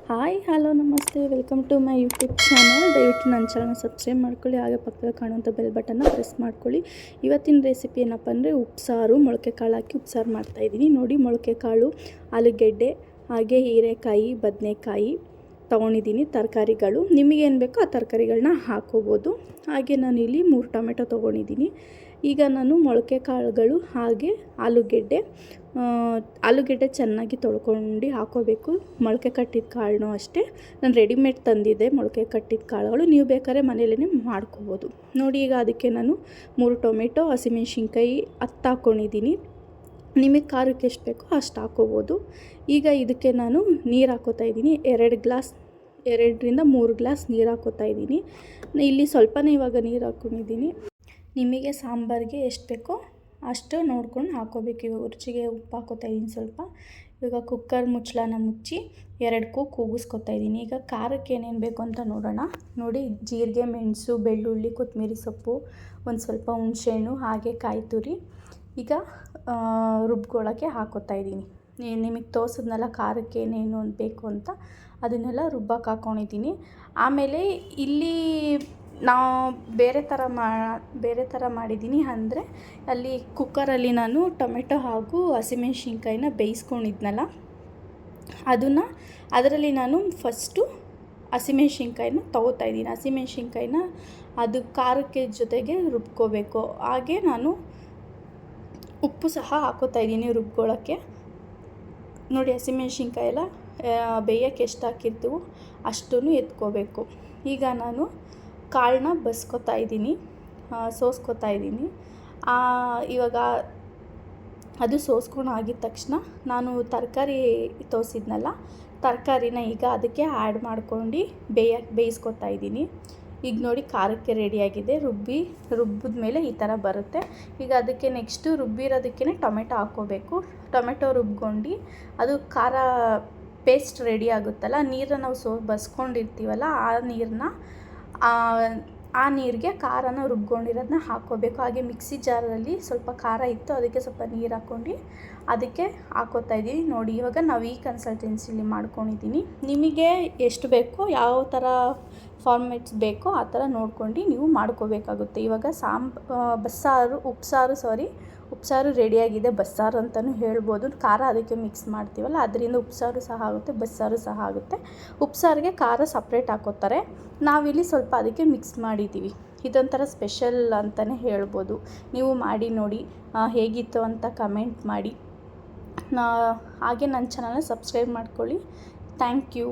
Hi hello ನಮಸ್ತೆ, welcome to my YouTube channel. ದಯವಿಟ್ಟು ನನ್ನ ಚಾನಲ್ ಸಬ್ಸ್ಕ್ರೈಬ್ ಮಾಡ್ಕೊಳ್ಳಿ, ಹಾಗೆ ಪಕ್ಕದಲ್ಲಿ ಕಾಣುವಂಥ ಬೆಲ್ ಬಟನ್ನ ಪ್ರೆಸ್ ಮಾಡ್ಕೊಳ್ಳಿ. ಇವತ್ತಿನ ರೆಸಿಪಿ ಏನಪ್ಪ ಅಂದರೆ ಉಪ್ಸಾರು, ಮೊಳಕೆ ಕಾಳು ಹಾಕಿ ಉಪ್ಸಾರು ಮಾಡ್ತಾಯಿದ್ದೀನಿ. ನೋಡಿ, ಮೊಳಕೆ ಕಾಳು, ಆಲೂಗೆಡ್ಡೆ, ಹಾಗೆ ಹೀರೆಕಾಯಿ, ಬದನೆಕಾಯಿ ತೊಗೊಂಡಿದ್ದೀನಿ. ತರಕಾರಿಗಳು ನಿಮಗೇನು ಬೇಕೋ ಆ ತರಕಾರಿಗಳನ್ನ ಹಾಕೋಬೋದು. ಹಾಗೆ ನಾನು ಇಲ್ಲಿ 3 ಟೊಮೆಟೊ ತೊಗೊಂಡಿದ್ದೀನಿ. ಈಗ ನಾನು ಮೊಳಕೆ ಕಾಳುಗಳು ಹಾಗೆ ಆಲೂಗೆಡ್ಡೆ ಚೆನ್ನಾಗಿ ತೊಳ್ಕೊಂಡು ಹಾಕೋಬೇಕು. ಮೊಳಕೆ ಕಟ್ಟಿದ ಕಾಳನ್ನೂ ಅಷ್ಟೇ ನಾನು ರೆಡಿಮೇಡ್ ತಂದಿದ್ದೆ. ಮೊಳಕೆ ಕಟ್ಟಿದ ಕಾಳುಗಳು ನೀವು ಬೇಕಾದ್ರೆ ಮನೇಲೇ ಮಾಡ್ಕೋಬೋದು. ನೋಡಿ, ಈಗ ಅದಕ್ಕೆ ನಾನು 3 ಟೊಮೆಟೊ, ಹಸಿಮೆಣ್ಸಿನ್ಕಾಯಿ 10 ಹಾಕ್ಕೊಂಡಿದ್ದೀನಿ. ನಿಮಗೆ ಖಾರಕ್ಕೆ ಎಷ್ಟು ಬೇಕೋ ಅಷ್ಟು ಹಾಕೋಬೋದು. ಈಗ ಇದಕ್ಕೆ ನಾನು ನೀರು ಹಾಕೋತಾ ಇದ್ದೀನಿ. 2ರಿಂದ 3 ಗ್ಲಾಸ್ ನೀರು ಹಾಕೋತಾ ಇದ್ದೀನಿ. ಇಲ್ಲಿ ಸ್ವಲ್ಪನೇ ಇವಾಗ ನೀರು ಹಾಕ್ಕೊಂಡಿದ್ದೀನಿ. ನಿಮಗೆ ಸಾಂಬಾರಿಗೆ ಎಷ್ಟು ಬೇಕೋ ಅಷ್ಟು ನೋಡ್ಕೊಂಡು ಹಾಕೋಬೇಕು. ಇವಾಗ ರುಚಿಗೆ ಉಪ್ಪು ಹಾಕೋತಾ ಇದ್ದೀನಿ ಸ್ವಲ್ಪ. ಇವಾಗ ಕುಕ್ಕರ್ ಮುಚ್ಚಳನ ಮುಚ್ಚಿ 2 ಕೂಗಿಸ್ಕೊತಾ ಇದ್ದೀನಿ. ಈಗ ಖಾರಕ್ಕೆ ಏನೇನು ಬೇಕು ಅಂತ ನೋಡೋಣ. ನೋಡಿ, ಜೀರಿಗೆ, ಮೆಣಸು, ಬೆಳ್ಳುಳ್ಳಿ, ಕೊತ್ತಂಬರಿ ಸೊಪ್ಪು, ಒಂದು ಸ್ವಲ್ಪ ಹುಣಸೆಹಣ್ಣು, ಹಾಗೆ ಕಾಯಿ ತುರಿ ಈಗ ರುಬ್ಕೊಳ್ಳೋಕ್ಕೆ ಹಾಕೋತಾ ಇದ್ದೀನಿ. ನಿಮಗೆ ತೋರಿಸಿದ್ನಲ್ಲ ಖಾರಕ್ಕೆ ಏನೇನು ಬೇಕು ಅಂತ, ಅದನ್ನೆಲ್ಲ ರುಬ್ಬಕ್ಕೆ ಹಾಕ್ಕೊಂಡಿದ್ದೀನಿ. ಆಮೇಲೆ ಇಲ್ಲಿ ನಾವು ಬೇರೆ ಥರ ಮಾಡಿದ್ದೀನಿ. ಅಂದರೆ ಅಲ್ಲಿ ಕುಕ್ಕರಲ್ಲಿ ನಾನು ಟೊಮೆಟೊ ಹಾಗೂ ಹಸಿಮೆಣ್ಸಿನ್ಕಾಯಿನ ಬೇಯಿಸ್ಕೊಂಡಿದ್ನಲ್ಲ, ಅದರಲ್ಲಿ ನಾನು ಫಸ್ಟು ಹಸಿಮೆಣ್ಸಿನ್ಕಾಯಿನ ತೊಗೋತಾ ಇದ್ದೀನಿ. ಹಸಿಮೆಣ್ಸಿನ್ಕಾಯಿನ ಅದು ಖಾರಕ್ಕೆ ಜೊತೆಗೆ ರುಬ್ಕೋಬೇಕು. ಹಾಗೆ ನಾನು ಉಪ್ಪು ಸಹ ಹಾಕೋತಾ ಇದ್ದೀನಿ ರುಬ್ಕೊಳ್ಳೋಕ್ಕೆ. ನೋಡಿ, ಹಸಿಮೆಣ್ಸಿನ್ಕಾಯಿ ಎಲ್ಲ ಬೇಯೋಕ್ಕೆ ಎಷ್ಟು ಹಾಕಿರ್ತೀವೋ ಅಷ್ಟೂ ಎತ್ಕೋಬೇಕು. ಈಗ ನಾನು ಕಾಳನ್ನ ಬಸ್ಕೊತಾ ಇದ್ದೀನಿ, ಸೋಸ್ಕೊತಾ ಇದ್ದೀನಿ. ಇವಾಗ ಅದು ಸೋಸ್ಕೊಂಡು ಆಗಿದ ತಕ್ಷಣ ನಾನು ತರಕಾರಿ ತೋರಿಸಿದ್ನಲ್ಲ, ತರಕಾರಿನ ಈಗ ಅದಕ್ಕೆ ಆ್ಯಡ್ ಮಾಡ್ಕೊಂಡು ಬೇಯಿಸ್ಕೊತಾ ಇದ್ದೀನಿ. ಈಗ ನೋಡಿ, ಖಾರಕ್ಕೆ ರೆಡಿಯಾಗಿದೆ. ರುಬ್ಬಿದ ಮೇಲೆ ಈ ಥರ ಬರುತ್ತೆ. ಈಗ ಅದಕ್ಕೆ ನೆಕ್ಸ್ಟು ರುಬ್ಬಿರೋದಕ್ಕೇ ಟೊಮೆಟೊ ಹಾಕ್ಕೋಬೇಕು. ಟೊಮೆಟೊ ರುಬ್ಕೊಂಡು ಅದು ಖಾರ ಪೇಸ್ಟ್ ರೆಡಿ ಆಗುತ್ತಲ್ಲ, ನೀರನ್ನು ನಾವು ಬಸ್ಕೊಂಡಿರ್ತೀವಲ್ಲ, ಆ ನೀರಿಗೆ ಖಾರನ ರುಬ್ಕೊಂಡಿರೋದನ್ನ ಹಾಕ್ಕೋಬೇಕು. ಹಾಗೆ ಮಿಕ್ಸಿ ಜಾರಲ್ಲಿ ಸ್ವಲ್ಪ ಖಾರ ಇತ್ತು, ಅದಕ್ಕೆ ಸ್ವಲ್ಪ ನೀರು ಹಾಕ್ಕೊಂಡು ಅದಕ್ಕೆ ಹಾಕ್ಕೋತಾ ಇದ್ದೀನಿ. ನೋಡಿ, ಇವಾಗ ನಾವು ಈ ಕನ್ಸಿಸ್ಟೆನ್ಸಿಲಿ ಮಾಡ್ಕೊಂಡಿದ್ದೀನಿ. ನಿಮಗೆ ಎಷ್ಟು ಬೇಕೋ, ಯಾವ ಥರ ಫಾರ್ಮೆಟ್ಸ್ ಬೇಕೋ ಆ ಥರ ನೋಡ್ಕೊಂಡು ನೀವು ಮಾಡ್ಕೋಬೇಕಾಗುತ್ತೆ. ಇವಾಗ ಉಪ್ಸಾರು ರೆಡಿಯಾಗಿದೆ. ಬಸ್ಸಾರು ಅಂತಲೂ ಹೇಳ್ಬೋದು. ಖಾರ ಅದಕ್ಕೆ ಮಿಕ್ಸ್ ಮಾಡ್ತೀವಲ್ಲ, ಅದರಿಂದ ಉಪ್ಸಾರು ಸಹ ಆಗುತ್ತೆ, ಬಸ್ಸಾರು ಸಹ ಆಗುತ್ತೆ. ಉಪ್ಸಾರಿಗೆ ಖಾರ ಸಪ್ರೇಟ್ ಹಾಕೋತಾರೆ, ನಾವಿಲ್ಲಿ ಸ್ವಲ್ಪ ಅದಕ್ಕೆ ಮಿಕ್ಸ್ ಮಾಡಿದ್ದೀವಿ. ಇದೊಂಥರ ಸ್ಪೆಷಲ್ ಅಂತಲೇ ಹೇಳ್ಬೋದು. ನೀವು ಮಾಡಿ ನೋಡಿ, ಹೇಗಿತ್ತು ಅಂತ ಕಮೆಂಟ್ ಮಾಡಿ. ಹಾಗೆ ನನ್ನ ಚಾನಲ್ನ ಸಬ್ಸ್ಕ್ರೈಬ್ ಮಾಡ್ಕೊಳ್ಳಿ. Thank you.